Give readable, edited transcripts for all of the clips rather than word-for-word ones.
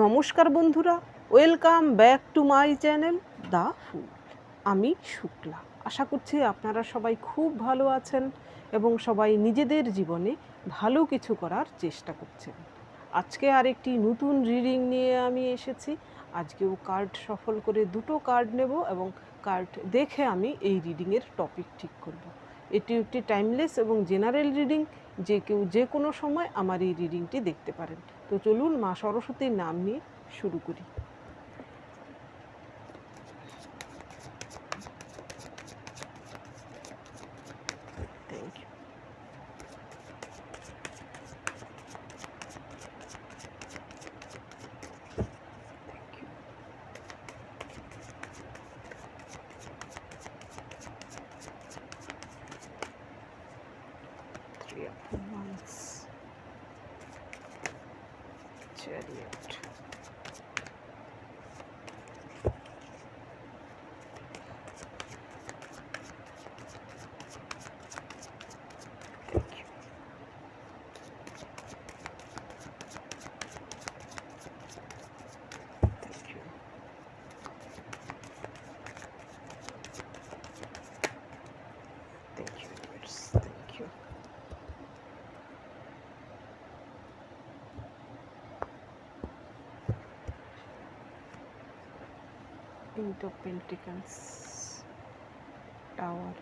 নমস্কার বন্ধুরা, welcome back to my channel the full. আমি শুক্লা। আশা করছি আপনারা সবাই খুব ভালো আছেন এবং সবাই নিজেদের জীবনে ভালো কিছু করার চেষ্টা করছেন। আজকে আরেকটি নতুন রিডিং নিয়ে আমি এসেছি। আজকেও কার্ড সফল করে দুটো কার্ড নেব এবং কার্ড দেখে আমি এই রিডিংয়ের টপিক ঠিক করব। এটি একটি টাইমলেস এবং জেনারেল রিডিং, যে কেউ যে কোনো সময় আমার এই রিডিংটি দেখতে পারেন। তো চলুন মা সরস্বতীর নাম নিয়ে শুরু করি। Thank you. Three of Wands, Chariot, thank you. Thank you. Thank you, universe. Thank you. Eight of Pentacles, Tower,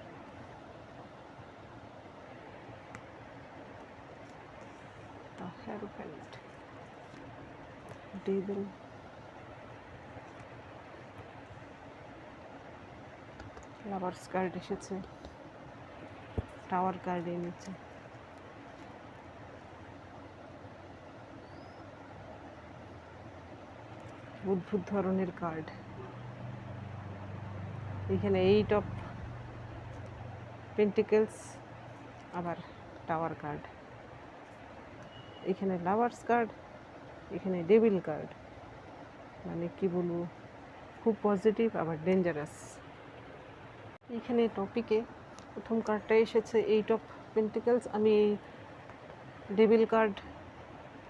the Hierophant, Devil, Lovers card এসেছে, টাওয়ার কার্ড এনেছে, অদ্ভুত ধরনের কার্ড। এখানে এইট অফ পেন্টিকেলস, আবার টাওয়ার কার্ড, এখানে lovers card, এখানে devil card. মানে কি বলবো, খুব পজিটিভ আবার ডেঞ্জারাস। এখানে টপিকে প্রথম কার্ডটা এসেছে এইট অফ পেন্টিকেলস। আমি ডেভিল কার্ড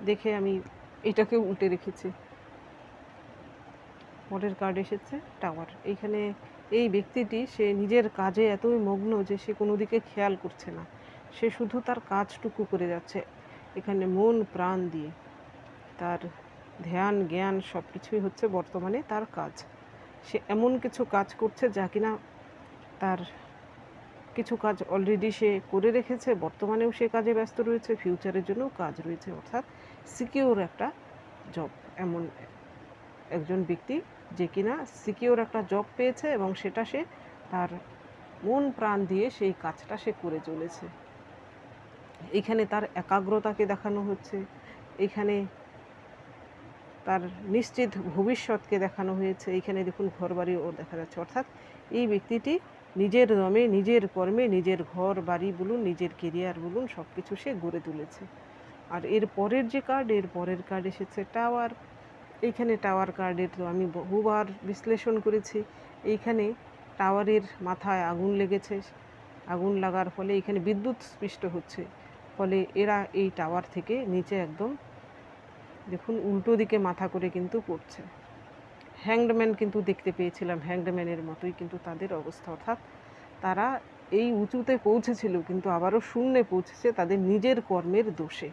দেখে আমি এটাকে উল্টে রেখেছি। পরের কার্ড এসেছে টাওয়ার। এইখানে এই ব্যক্তিটি সে নিজের কাজে এতই মগ্ন যে সে কোনো দিকে খেয়াল করছে না, সে শুধু তার কাজটুকু করে যাচ্ছে এখানে মন প্রাণ দিয়ে। তার ধ্যান জ্ঞান সব কিছুই হচ্ছে বর্তমানে তার কাজ। সে এমন কিছু কাজ করছে যা কিনা তার কিছু কাজ অলরেডি সে করে রেখেছে, বর্তমানেও সে কাজে ব্যস্ত রয়েছে, ফিউচারের জন্যও কাজ রয়েছে, অর্থাৎ সিকিউর একটা জব। এমন একজন ব্যক্তি যে কিনা সিকিউর একটা জব পেয়েছে এবং সেটা সে তার মন প্রাণ দিয়ে সেই কাজটা সে করে চলেছে। এখানে তার একাগ্রতাকে দেখানো হচ্ছে, এখানে তার নিশ্চিত ভবিষ্যৎকে দেখানো হয়েছে। এইখানে দেখুন ঘরবাড়িও দেখা যাচ্ছে, অর্থাৎ এই ব্যক্তিটি নিজের দমে নিজের কর্মে নিজের ঘর বাড়ি বলুন, নিজের কেরিয়ার বলুন, সব কিছু সে গড়ে তুলেছে। আর এর পরের যে কার্ড, এর পরের কার্ড এসেছে টাওয়ার। এইখানে টাওয়ার কার্ডের তো আমি বহুবার বিশ্লেষণ করেছি। এইখানে টাওয়ারের মাথায় আগুন লেগেছে, আগুন লাগার ফলে এখানে বিদ্যুৎ স্পৃষ্ট হচ্ছে, ফলে এরা এই টাওয়ার থেকে নিচে একদম দেখুন উল্টো দিকে মাথা করে কিন্তু পড়ছে। হ্যাংডম্যান কিন্তু দেখতে পেয়েছিলাম, হ্যাংডম্যানের মতোই কিন্তু তাদের অবস্থা, অর্থাৎ তারা এই উঁচুতে পৌঁছেছিল কিন্তু আবারও শূন্যে পৌঁছেছে তাদের নিজের কর্মের দোষে।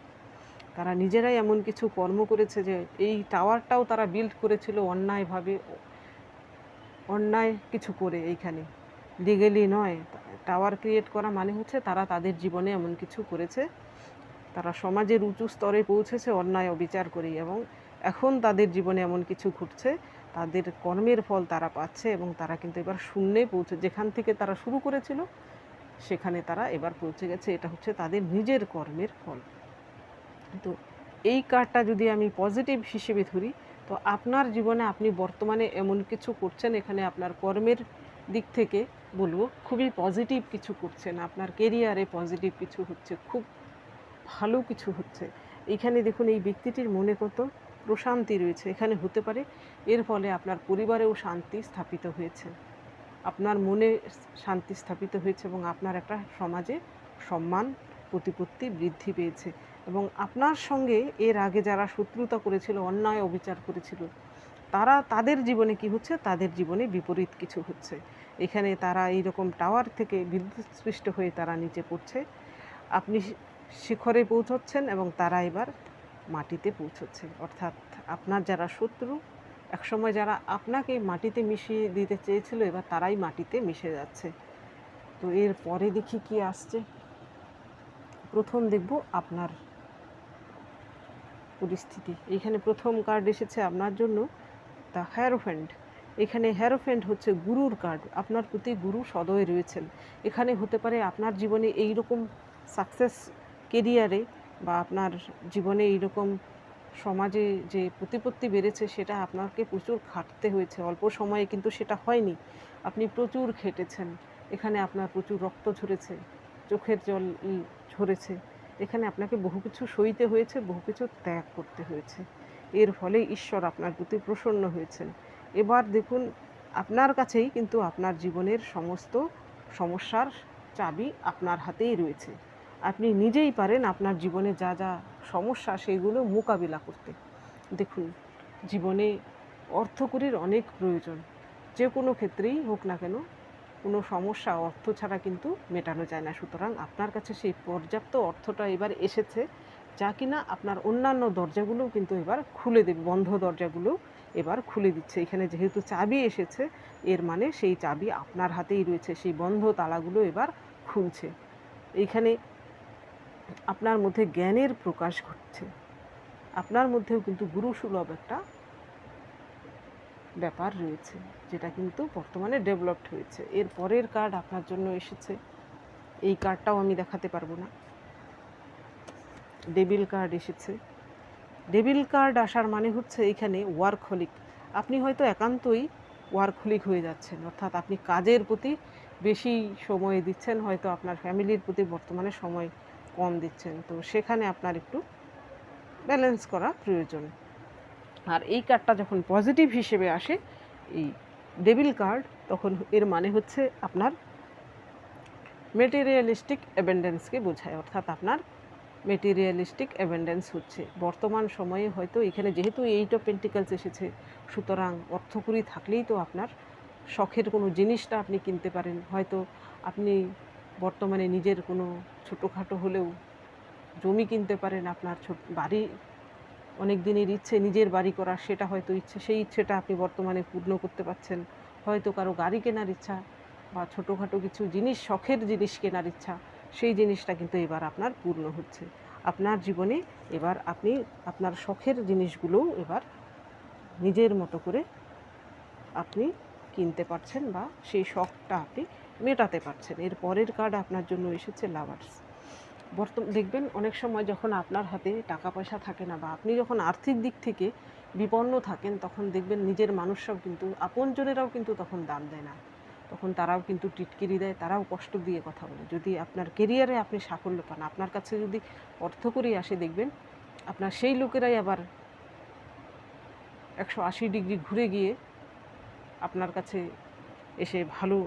তারা নিজেরাই এমন কিছু কর্ম করেছে যে এই টাওয়ারটাও তারা বিল্ড করেছিল অন্যায়ভাবে, অন্যায় কিছু করে। এইখানে লিগেলি নয়, টাওয়ার ক্রিয়েট করা মানে হচ্ছে তারা তাদের জীবনে এমন কিছু করেছে, তারা সমাজের উঁচু স্তরে পৌঁছেছে অন্যায় অবিচার করেই, এবং এখন তাদের জীবনে এমন কিছু ঘটছে, তাদের কর্মের ফল তারা পাচ্ছে এবং তারা কিন্তু এবার শূন্যে পৌঁছে, যেখান থেকে তারা শুরু করেছিল সেখানে তারা এবার পৌঁছে গেছে। এটা হচ্ছে তাদের নিজের কর্মের ফল। তো এই কার্ডটা যদি আমি পজিটিভ হিসেবে ধরি, তো আপনার জীবনে আপনি বর্তমানে এমন কিছু করছেন, এখানে আপনার কর্মের দিক থেকে বলবো খুবই পজিটিভ কিছু করছেন, আপনার কেরিয়ারে পজিটিভ কিছু হচ্ছে, খুব ভালো কিছু হচ্ছে। এখানে দেখুন এই ব্যক্তিটির মনে কত প্রশান্তি রয়েছে, এখানে হতে পারে এর ফলে আপনার পরিবারেও শান্তি স্থাপিত হয়েছে, আপনার মনে শান্তি স্থাপিত হয়েছে এবং আপনার একটা সমাজে সম্মান প্রতিপত্তি বৃদ্ধি পেয়েছে। এবং আপনার সঙ্গে এর আগে যারা শত্রুতা করেছিল, অন্যায় অবিচার করেছিল, তারা তাদের জীবনে কি হচ্ছে, তাদের জীবনে বিপরীত কিছু হচ্ছে। এখানে তারা এইরকম টাওয়ার থেকে বিদ্যুৎস্পৃষ্ট হয়ে তারা নিচে পড়ছে, আপনি শিখরে পৌঁছচ্ছেন এবং তারা এবার মাটিতে পৌঁছচ্ছে। অর্থাৎ আপনার যারা শত্রু, একসময় যারা আপনাকে মাটিতে মিশিয়ে দিতে চেয়েছিল, এবার তারাই মাটিতে মিশে যাচ্ছে। তো এর পরে দেখি কি আসছে। প্রথম দেখব আপনার পরিস্থিতি। এইখানে প্রথম কার্ড এসেছে আপনার জন্য দ্য হ্যারোফ্যান্ট। এখানে হ্যারোফ্যান্ট হচ্ছে গুরুর কার্ড। আপনার প্রতি গুরু সদয় রয়েছেন। এখানে হতে পারে আপনার জীবনে এই রকম সাকসেস কেরিয়ারে বা আপনার জীবনে এইরকম সমাজে যে প্রতিপত্তি বেড়েছে, সেটা আপনাকে প্রচুর খাটতে হয়েছে। অল্প সময়ে কিন্তু সেটা হয়নি, আপনি প্রচুর খেটেছেন। এখানে আপনার প্রচুর রক্ত ঝরেছে, চোখের জল ঝরেছে। এখানে আপনাকে বহু কিছু সইতে হয়েছে, বহু কিছু ত্যাগ করতে হয়েছে। এর ফলে ঈশ্বর আপনার প্রতি প্রসন্ন হয়েছেন। এবার দেখুন, আপনার কাছেই কিন্তু আপনার জীবনের সমস্ত সমস্যার চাবি আপনার হাতেই রয়েছে। আপনি নিজেই পারেন আপনার জীবনে যা যা সমস্যা সেগুলো মোকাবিলা করতে। দেখুন, জীবনে অর্থকড়ির অনেক প্রয়োজন, যে কোনো ক্ষেত্রেই হোক না কেন। কোনো সমস্যা অর্থ ছাড়া কিন্তু মেটানো যায় না। সুতরাং আপনার কাছে সেই পর্যাপ্ত অর্থটা এবার এসেছে, যা কিনা আপনার অন্যান্য দরজাগুলোও কিন্তু এবার খুলে দেবে। বন্ধ দরজাগুলো এবার খুলে দিচ্ছে। এখানে যেহেতু চাবি এসেছে, এর মানে সেই চাবি আপনার হাতেই রয়েছে। সেই বন্ধ তালাগুলো এবার খুলছে। এইখানে আপনার মধ্যে জ্ঞানের প্রকাশ ঘটছে। আপনার মধ্যেও কিন্তু গুরুসুলভ একটা ব্যাপার রয়েছে, যেটা কিন্তু বর্তমানে ডেভেলপড হয়েছে। এর পরের কার্ড আপনার জন্য এসেছে, এই কার্ডটাও আমি দেখাতে পারবো না। ডেভিল কার্ড এসেছে। ডেভিল কার্ড আসার মানে হচ্ছে এইখানে ওয়ার্কহলিক। আপনি হয়তো একান্তই ওয়ার্কহলিক হয়ে যাচ্ছেন, অর্থাৎ আপনি কাজের প্রতি বেশি সময় দিচ্ছেন, হয়তো আপনার ফ্যামিলির প্রতি বর্তমানে সময় কম দিচ্ছেন। তো সেখানে আপনার একটু ব্যালেন্স করা প্রয়োজন। আর এই কার্ডটা যখন পজিটিভ হিসেবে আসে, এই ডেভিল কার্ড, তখন এর মানে হচ্ছে আপনার মেটেরিয়ালিস্টিক অ্যাবেন্ডেন্সকে বোঝায়। অর্থাৎ আপনার মেটেরিয়ালিস্টিক অ্যাবেন্ডেন্স হচ্ছে বর্তমান সময়ে। হয়তো এখানে যেহেতু এইট অফ পেন্টিকলস এসেছে, সুতরাং অর্থকড়ি থাকলেই তো আপনার শখের কোনো জিনিসটা আপনি কিনতে পারেন। হয়তো আপনি বর্তমানে নিজের কোনো ছোটোখাটো হলেও জমি কিনতে পারেন। আপনার বাড়ি, অনেক দিনের ইচ্ছে নিজের বাড়ি করার, সেটা হয়তো ইচ্ছে, সেই ইচ্ছেটা আপনি বর্তমানে পূর্ণ করতে পারছেন। হয়তো কারো গাড়ি কেনার ইচ্ছা বা ছোটোখাটো কিছু জিনিস, শখের জিনিস কেনার ইচ্ছা, সেই জিনিসটা কিন্তু এবার আপনার পূর্ণ হচ্ছে। আপনার জীবনে এবার আপনি আপনার শখের জিনিসগুলোও এবার নিজের মতো করে আপনি কিনতে পারছেন বা সেই শখটা আপনি মেটাতে পারছেন। এর পরের কার্ড আপনার জন্য এসেছে লাভার্স। দেখবেন অনেক সময় যখন আপনার হাতে টাকা পয়সা থাকে না, বা আপনি যখন আর্থিক দিক থেকে বিপন্ন থাকেন, তখন দেখবেন নিজের মানুষরাও কিন্তু, আপনজনেরাও কিন্তু তখন দাম দেয় না। তখন তারাও কিন্তু টিটকিরি দেয়, তারাও কষ্ট দিয়ে কথা বলে। যদি আপনার কেরিয়ারে আপনি সাফল্য পান, আপনার কাছে যদি অর্থকড়ি আসে, দেখবেন আপনার সেই লোকেরাই আবার 180 ডিগ্রি ঘুরে গিয়ে আপনার কাছে এসে ভালো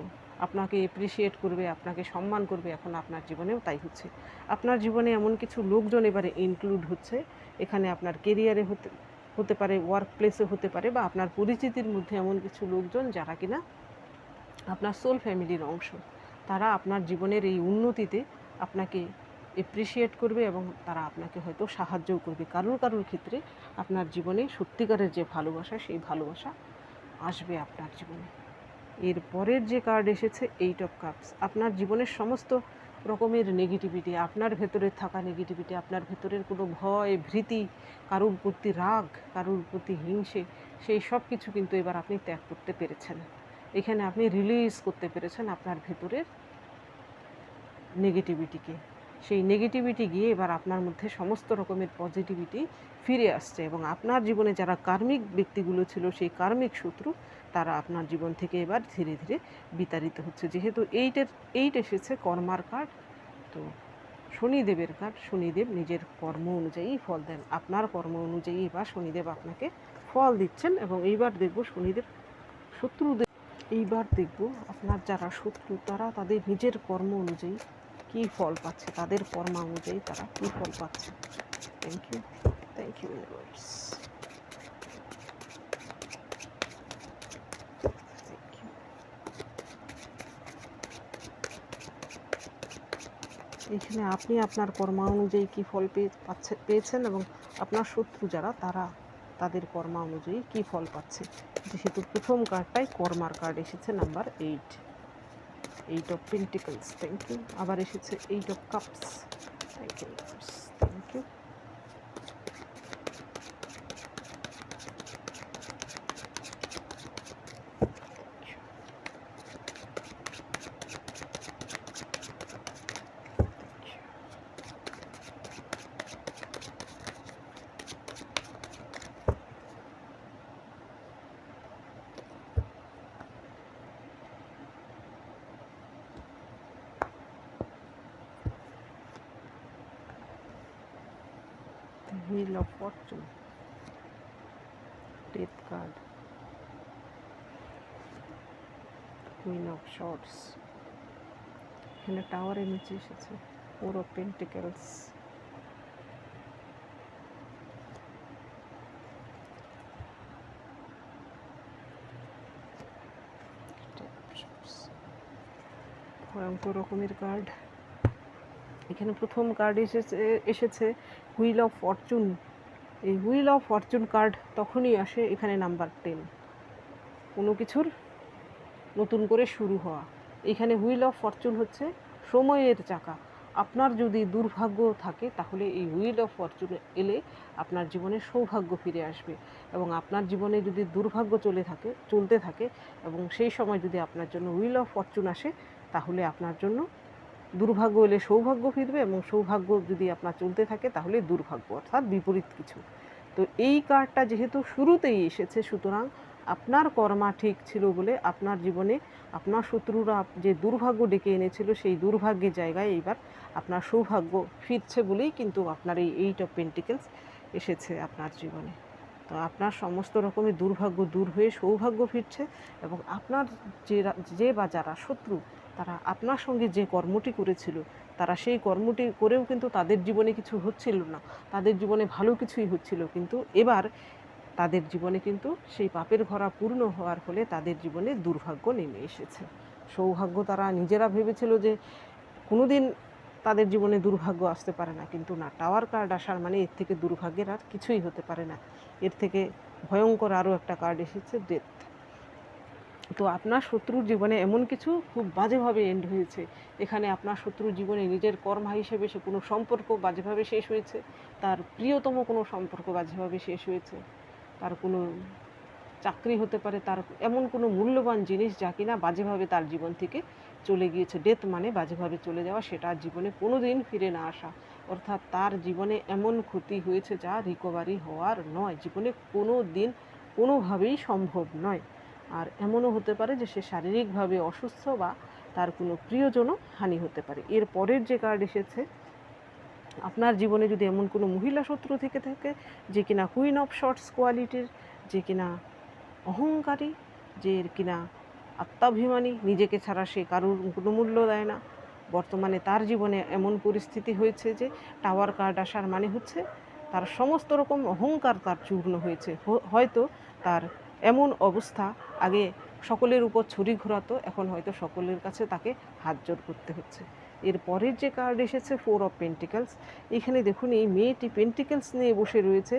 আপনাকে এপ্রিসিয়েট করবে, আপনাকে সম্মান করবে। এখন আপনার জীবনেও তাই হচ্ছে। আপনার জীবনে এমন কিছু লোকজন এবারে ইনক্লুড হচ্ছে। এখানে আপনার কেরিয়ারে হতে পারে, ওয়ার্ক প্লেসে হতে পারে, বা আপনার পরিচিতির মধ্যে এমন কিছু লোকজন যারা কিনা আপনার সোল ফ্যামিলির অংশ। তারা আপনার জীবনের এই উন্নতিতে আপনাকে এপ্রিসিয়েট করবে এবং তারা আপনাকে হয়তো সাহায্যও করবে। কারোর ক্ষেত্রে আপনার জীবনে সত্যিকারের যে ভালোবাসা, সেই ভালোবাসা আসবে আপনার জীবনে। এর পরের যে কার্ড এসেছে, এইট অফ কাপস। আপনার জীবনের সমস্ত রকমের নেগেটিভিটি, আপনার ভেতরে থাকা নেগেটিভিটি, আপনার ভেতরের কোনো ভয়, ভীতি, কারোর প্রতি রাগ, কারোর প্রতি হিংসে, সেই সব কিছু কিন্তু এবার আপনি ত্যাগ করতে পেরেছেন। এখানে আপনি রিলিজ করতে পেরেছেন আপনার ভেতরের নেগেটিভিটিকে। সেই নেগেটিভিটি গিয়ে এবার আপনার মধ্যে সমস্ত রকমের পজিটিভিটি ফিরে আসছে, এবং আপনার জীবনে যারা কার্মিক ব্যক্তিগুলো ছিল, সেই কার্মিক শত্রু, তারা আপনার জীবন থেকে এবার ধীরে ধীরে বিতাড়িত হচ্ছে। যেহেতু এইট এসেছে কর্মার কার্ড, তো শনিদেবের কার্ড। শনিদেব নিজের কর্ম অনুযায়ী ফল দেন। আপনার কর্ম অনুযায়ী এবার শনিদেব আপনাকে ফল দিচ্ছেন। এবং এইবার দেখব শনিদেব শত্রুদের, এইবার দেখব আপনার যারা শত্রু, তারা তাদের নিজের কর্ম অনুযায়ী কি ফল পাচ্ছে, তাদের কর্ম অনুযায়ী তারা কি ফল পাচ্ছে। Thank you, thank you universe. এখানে আপনি আপনার কর্ম অনুযায়ী কী ফল পেয়েছেন এবং আপনার শত্রু যারা তারা তাদের কর্ম অনুযায়ী কী ফল পাচ্ছে। যেহেতু প্রথম কার্ডটাই কর্মার কার্ড এসেছে, number 8, 8 of pentacles. Thank you. আবার এসেছে 8 of cups. Thank you, thank you. Wheel of Fortune, Death card, Queen of Swords, এখানে টাওয়ারের নিচে এসেছে 4 of Pentacles, ভয়ঙ্কর রকমের কার্ড। এখানে প্রথম কার্ড এসেছে হুইল অফ ফরচুন। এই হুইল অফ ফরচুন কার্ড তখনই আসে এখানে নাম্বার 10, কোনো কিছুর নতুন করে শুরু হওয়া। এখানে হুইল অফ ফরচুন হচ্ছে সময়ের চাকা। আপনার যদি দুর্ভাগ্য থাকে তাহলে এই হুইল অফ ফরচুন এলে আপনার জীবনে সৌভাগ্য ফিরে আসবে, এবং আপনার জীবনে যদি দুর্ভাগ্য চলতে থাকে এবং সেই সময় যদি আপনার জন্য হুইল অফ ফরচুন আসে তাহলে আপনার জন্য দুর্ভাগ্য এলে সৌভাগ্য ফিরবে, এবং সৌভাগ্য যদি আপনার চলতে থাকে তাহলে দুর্ভাগ্য, অর্থাৎ বিপরীত কিছু। তো এই কার্ডটা যেহেতু শুরুতেই এসেছে, সুতরাং আপনার কর্মা ঠিক ছিল বলে আপনার জীবনে আপনার শত্রুরা যে দুর্ভাগ্য ডেকে এনেছিল সেই দুর্ভাগ্যের জায়গায় এইবার আপনার সৌভাগ্য ফিরছে বলেই কিন্তু আপনার এই 8 অফ পেন্টিকলস এসেছে আপনার জীবনে। তো আপনার সমস্ত রকমের দুর্ভাগ্য দূর হয়ে সৌভাগ্য ফিরছে, এবং আপনার যে বা যারা শত্রু তারা আপনার সঙ্গে যে কর্মটি করেছিল তারা সেই কর্মটি করেও কিন্তু তাদের জীবনে কিছু হচ্ছিল না, তাদের জীবনে ভালো কিছুই হচ্ছিল, কিন্তু এবার তাদের জীবনে কিন্তু সেই পাপের ঘরা পূর্ণ হওয়ার ফলে তাদের জীবনে দুর্ভাগ্য নেমে এসেছে। সৌভাগ্য তারা নিজেরা ভেবেছিল যে কোনোদিন তাদের জীবনে দুর্ভাগ্য আসতে পারে না, কিন্তু না, টাওয়ার কার্ড আসার মানে এর থেকে দুর্ভাগ্যের আর কিছুই হতে পারে না। এর থেকে ভয়ঙ্কর আরও একটা কার্ড এসেছে, ডেথ। তো আপনার শত্রুর জীবনে এমন কিছু খুব বাজেভাবে এন্ড হয়েছে। এখানে আপনার শত্রুর জীবনে নিজের কর্মা হিসেবে সে কোনো সম্পর্ক বাজেভাবে শেষ হয়েছে, তার প্রিয়তম কোনো সম্পর্ক বাজেভাবে শেষ হয়েছে, তার কোনো চাকরি হতে পারে, তার এমন কোনো মূল্যবান জিনিস যা কিনা বাজেভাবে তার জীবন থেকে চলে গিয়েছে। ডেথ মানে বাজেভাবে চলে যাওয়া, সেটা জীবনে কোনো দিন ফিরে না আসা, অর্থাৎ তার জীবনে এমন ক্ষতি হয়েছে যা রিকভারি হওয়ার নয়, জীবনে কোনো দিন কোনোভাবেই সম্ভব নয়। আর এমনও হতে পারে যে সে শারীরিকভাবে অসুস্থ বা তার কোনো প্রিয়জনও হানি হতে পারে। এর পরের যে কার্ড এসেছে, আপনার জীবনে যদি এমন কোনো মহিলা শত্রু থেকে থাকে যে কিনা কুইন অফ শর্টস কোয়ালিটির, যে কিনা অহংকারী, যে কিনা আত্মাভিমানী, নিজেকে ছাড়া সে কারুর কোনো মূল্য দেয় না, বর্তমানে তার জীবনে এমন পরিস্থিতি হয়েছে যে টাওয়ার কার্ড আসার মানে হচ্ছে তার সমস্ত রকম অহংকার তার চূর্ণ হয়েছে। হয়তো তার এমন অবস্থা, আগে সকলের উপর ছড়ি ঘোরাতো, এখন হয়তো সকলের কাছে তাকে হাত জোড় করতে হচ্ছে। এর পরের যে কার্ড এসেছে 4 অফ পেন্টিকলস। এখানে দেখুন এই মেয়েটি পেন্টিকলস নিয়ে বসে রয়েছে,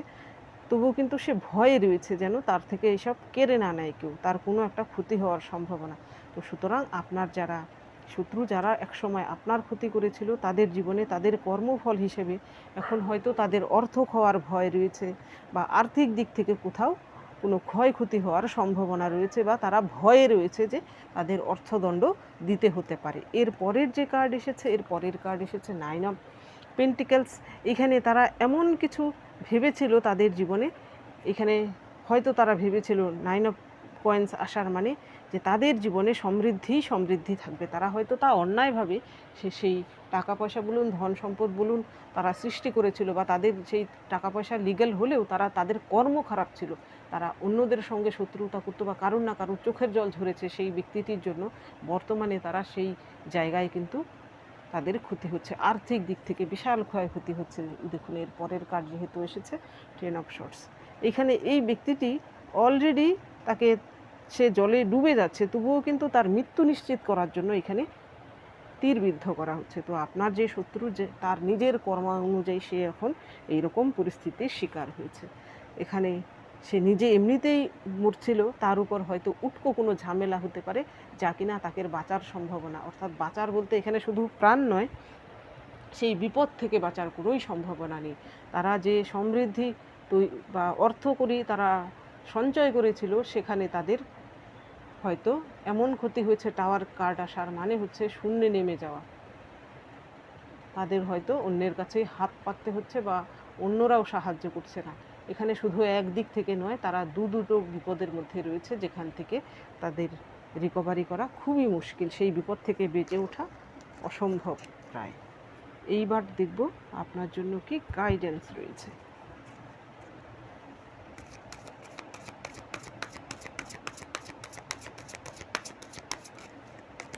তবুও কিন্তু সে ভয়ে রয়েছে যেন তার থেকে এসব কেড়ে না নেয় কেউ, তার কোনো একটা ক্ষতি হওয়ার সম্ভাবনা। তো সুতরাং আপনার যারা শত্রু, যারা একসময় আপনার ক্ষতি করেছিল, তাদের জীবনে তাদের কর্মফল হিসেবে এখন হয়তো তাদের অর্থ খাওয়ার ভয় রয়েছে, বা আর্থিক দিক থেকে কোথাও কোনো ক্ষয়ক্ষতি হওয়ার সম্ভাবনা রয়েছে, বা তারা ভয়ে রয়েছে যে তাদের অর্থদণ্ড দিতে হতে পারে। এর পরের যে কার্ড এসেছে, এর পরের কার্ড এসেছে 9 অফ পেন্টিকলস। এখানে তারা এমন কিছু ভেবেছিল তাদের জীবনে, এখানে হয়তো তারা ভেবেছিল 9 অফ কয়েন্স আসার মানে যে তাদের জীবনে সমৃদ্ধি থাকবে। তারা হয়তো তা অন্যায়ভাবে সেই টাকা পয়সা বলুন, ধন সম্পদ বলুন, তারা সৃষ্টি করেছিল, বা তাদের সেই টাকা পয়সা লিগ্যাল হলেও তাদের কর্ম খারাপ ছিল, তারা অন্যদের সঙ্গে শত্রুতা করতো, বা কারুর না কারুর চোখের জল ঝরেছে সেই ব্যক্তিটির জন্য। বর্তমানে তারা সেই জায়গায় কিন্তু তাদের ক্ষতি হচ্ছে, আর্থিক দিক থেকে বিশাল ক্ষয়ক্ষতি হচ্ছে। দেখুন এর পরের কার্ড যেহেতু এসেছে টেন অফ শর্টস, এখানে এই ব্যক্তিটি অলরেডি তাকে সে জলে ডুবে যাচ্ছে, তবুও কিন্তু তার মৃত্যু নিশ্চিত করার জন্য এখানে তীরবিদ্ধ করা হচ্ছে। তো আপনার যে শত্রু, যে তার নিজের কর্ম অনুযায়ী সে এখন এইরকম পরিস্থিতির শিকার হয়েছে। এখানে সে নিজে এমনিতেই মরছিল, তার উপর হয়তো উটকো কোনো ঝামেলা হতে পারে যা কিনা তাকে বাঁচার সম্ভাবনা, অর্থাৎ বাঁচার বলতে এখানে শুধু প্রাণ নয়, সেই বিপদ থেকে বাঁচার কোনোই সম্ভাবনা নেই। তারা যে সমৃদ্ধি বা অর্থ করি তারা সঞ্চয় করেছিল, সেখানে তাদের হয়তো এমন ক্ষতি হয়েছে, টাওয়ার কার্ড আসার মানে হচ্ছে শূন্যে নেমে যাওয়া। তাদের হয়তো অন্যের কাছে হাত পাততে হচ্ছে বা অন্যরাও সাহায্য করছে না। এখানে শুধু একদিক থেকে নয়, তারা দুটো বিপদের মধ্যে রয়েছে, যেখান থেকে তাদের রিকভারি করা খুবই মুশকিল, সেই বিপদ থেকে বেঁচে ওঠা অসম্ভব প্রায়। এইবার দেখব আপনার জন্য কি গাইডেন্স রয়েছে।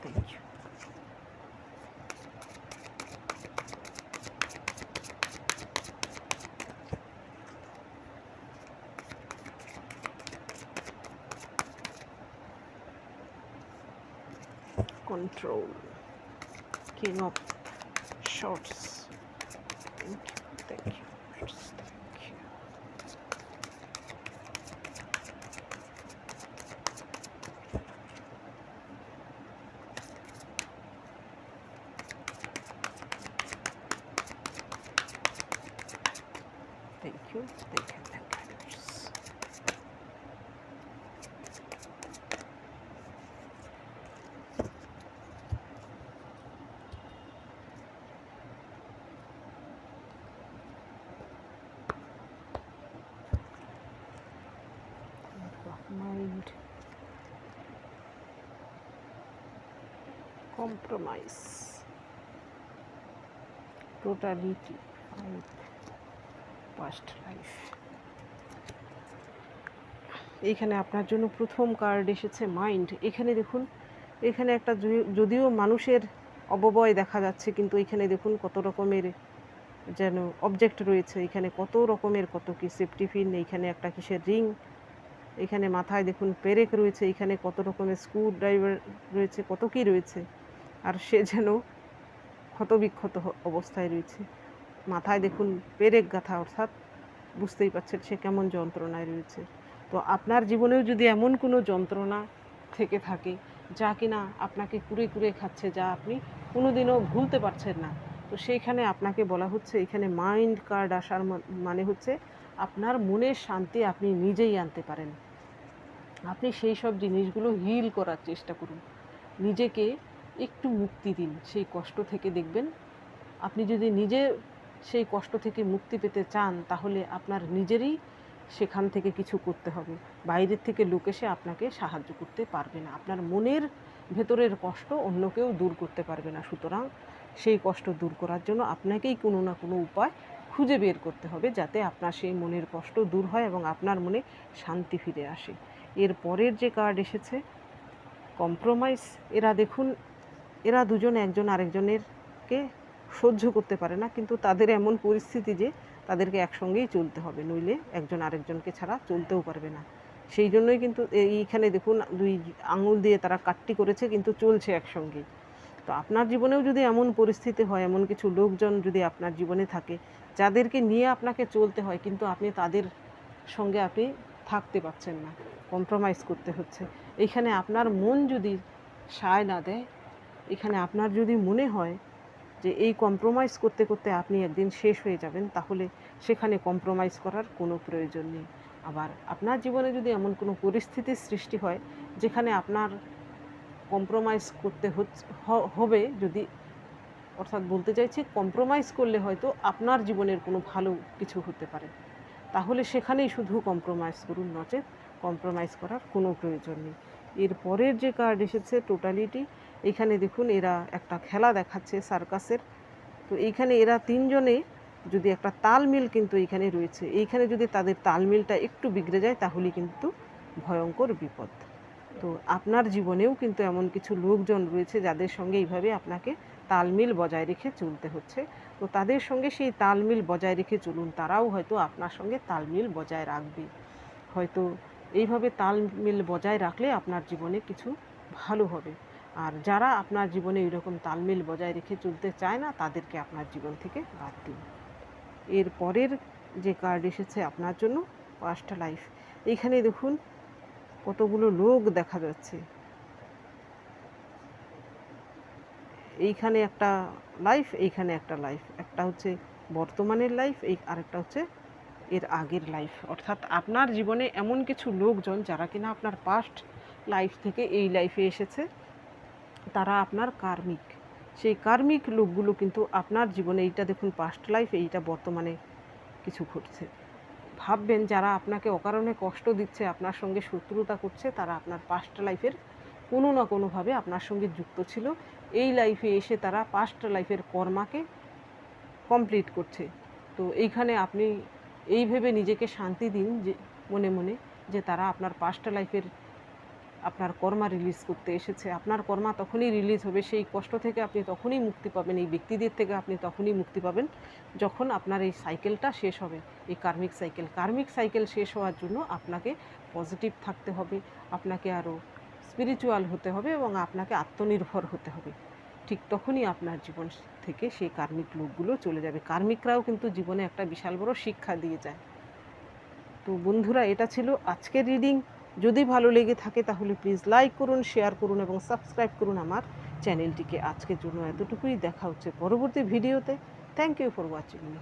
Thank you. Control, King of Swords. Thank you, thank you, thank you. Thank you, thank you, thank you. Mind, compromise, totality, past life. এইখানে আপনার জন্য প্রথম কার্ড এসেছে মাইন্ড। এখানে দেখুন, এখানে একটা যদিও মানুষের অববয় দেখা যাচ্ছে, কিন্তু এখানে দেখুন কত রকমের যেন অবজেক্ট রয়েছে, এখানে কত রকমের কত কি সেফটি পিন, এইখানে একটা কিসের রিং, এখানে মাথায় দেখুন পেরেক রয়েছে, এখানে কত রকমের স্ক্রু ড্রাইভার রয়েছে, কত কি রয়েছে। আর সে যেন ক্ষতবিক্ষত অবস্থায় রয়েছে, মাথায় দেখুন পেরেক গাঁথা, অর্থাৎ বুঝতেই পারছেন সে কেমন যন্ত্রণায় রয়েছে। তো আপনার জীবনেও যদি এমন কোনো যন্ত্রণা থেকে থাকে যা কিনা আপনাকে কুরে কুরে খাচ্ছে, যা আপনি কোনোদিনও ভুলতে পারছেন না, তো সেইখানে আপনাকে বলা হচ্ছে, এখানে মাইন্ড কার্ড আসার মানে হচ্ছে আপনার মনের শান্তি আপনি নিজেই আনতে পারেন। আপনি সেই সব জিনিসগুলো হিল করার চেষ্টা করুন, নিজেকে একটু মুক্তি দিন সেই কষ্ট থেকে। দেখবেন আপনি যদি নিজে সেই কষ্ট থেকে মুক্তি পেতে চান, তাহলে আপনার নিজেরই সেখান থেকে কিছু করতে হবে। বাইরের থেকে লোক এসে আপনাকে সাহায্য করতে পারবে না, আপনার মনের ভেতরের কষ্ট অন্য কেউ দূর করতে পারবে না। সুতরাং সেই কষ্ট দূর করার জন্য আপনাকেই কোনো না কোনো উপায় খুঁজে বের করতে হবে, যাতে আপনার সেই মনের কষ্ট দূর হয় এবং আপনার মনে শান্তি ফিরে আসে। এর পরের যে কার্ড এসেছে কম্প্রোমাইজ। এরা দেখুন, এরা দুজন একজন আরেকজনেরকে সহ্য করতে পারে না, কিন্তু তাদের এমন পরিস্থিতি যে তাদেরকে একসঙ্গেই চলতে হবে, নইলে একজন আরেকজনকে ছাড়া চলতেও পারবে না। সেই জন্যই কিন্তু এইখানে দেখুন দুই আঙুল দিয়ে তারা কাটটি করেছে, কিন্তু চলছে একসঙ্গেই। তো আপনার জীবনেও যদি এমন পরিস্থিতি হয়, এমন কিছু লোকজন যদি আপনার জীবনে থাকে যাদেরকে নিয়ে আপনাকে চলতে হয়, কিন্তু আপনি তাদের সঙ্গে আপনি থাকতে পারছেন না, কম্প্রোমাইজ করতে হচ্ছে, এইখানে আপনার মন যদি সায় না দেয়, এখানে আপনার যদি মনে হয় যে এই কম্প্রোমাইজ করতে করতে আপনি একদিন শেষ হয়ে যাবেন, তাহলে সেখানে কম্প্রোমাইজ করার কোনো প্রয়োজন নেই। আবার আপনার জীবনে যদি এমন কোনো পরিস্থিতির সৃষ্টি হয় যেখানে আপনার কম্প্রোমাইজ করতে হবে, যদি অর্থাৎ বলতে চাইছি কম্প্রোমাইজ করলে হয়তো আপনার জীবনের কোনো ভালো কিছু হতে পারে, তাহলে সেখানেই শুধু কম্প্রোমাইজ করুন, নচেত কম্প্রোমাইজ করার কোনো প্রয়োজন নেই। এর পরের যে কার্ড এসেছে টোটালিটি। এখানে দেখুন এরা একটা খেলা দেখাচ্ছে সার্কাসের। তো এইখানে এরা তিনজনে যদি একটা তালমিল কিন্তু এইখানে রয়েছে, এইখানে যদি তাদের তালমিলটা একটু বিগড়ে যায় তাহলে কিন্তু ভয়ঙ্কর বিপদ। তো আপনার জীবনেও কিন্তু এমন কিছু লোকজন রয়েছে যাদের সঙ্গে এইভাবে আপনাকে তালমিল বজায় রেখে চলতে হচ্ছে। তো তাদের সঙ্গে সেই তালমিল বজায় রেখে চলুন, তারাও হয়তো আপনার সঙ্গে তালমিল বজায় রাখবে। হয়তো এইভাবে তালমিল বজায় রাখলে আপনার জীবনে কিছু ভালো হবে। আর যারা আপনার জীবনে এইরকম তালমিল বজায় রেখে চলতে চায় না, তাদেরকে আপনার জীবন থেকে বাদ দিন। এর পরের যে কার্ড এসেছে আপনার জন্য, পাস্ট লাইফ। এইখানে দেখুন কতগুলো লোক দেখা যাচ্ছে। এইখানে একটা লাইফ, এইখানে একটা লাইফ, একটা হচ্ছে বর্তমানের লাইফ, এই আরেকটা হচ্ছে এর আগের লাইফ। অর্থাৎ আপনার জীবনে এমন কিছু লোকজন যারা কিনা আপনার পাস্ট লাইফ থেকে এই লাইফে এসেছে, তারা আপনার কার্মিক। সেই কার্মিক লোকগুলো কিন্তু আপনার জীবনে, এইটা দেখুন পাস্ট লাইফ, এইটা বর্তমানে কিছু ঘটছে। ভাববেন যারা আপনাকে অকারণে কষ্ট দিচ্ছে, আপনার সঙ্গে শত্রুতা করছে, তারা আপনার পাস্ট লাইফের কোনো না কোনোভাবে আপনার সঙ্গে যুক্ত ছিল। এই লাইফে এসে তারা পাস্ট লাইফের কর্মাকে কমপ্লিট করছে। তো এইখানে আপনি এই ভেবে নিজেকে শান্তি দিন যে মনে মনে যে তারা আপনার পাস্ট লাইফের আপনার কর্মা রিলিজ করতে এসেছে। আপনার কর্মা তখনই রিলিজ হবে, সেই কষ্ট থেকে আপনি তখনই মুক্তি পাবেন, এই ব্যক্তিদের থেকে আপনি তখনই মুক্তি পাবেন যখন আপনার এই সাইকেলটা শেষ হবে, এই কার্মিক সাইকেল। কার্মিক সাইকেল শেষ হওয়ার জন্য আপনাকে পজিটিভ থাকতে হবে, আপনাকে আরও স্পিরিচুয়াল হতে হবে এবং আপনাকে আত্মনির্ভর হতে হবে। ঠিক তখনই আপনার জীবন থেকে সেই কার্মিক লোকগুলো চলে যাবে। কার্মিকরাও কিন্তু জীবনে একটা বিশাল বড় শিক্ষা দিয়ে যায়। তো বন্ধুরা, এটা ছিল আজকের রিডিং। যদি ভালো লেগে থাকে তাহলে প্লিজ লাইক করুন, শেয়ার করুন এবং সাবস্ক্রাইব করুন আমার চ্যানেলটিকে। আজকের জন্য এতটুকুই, দেখা হচ্ছে পরবর্তী ভিডিওতে। Thank you for watching me.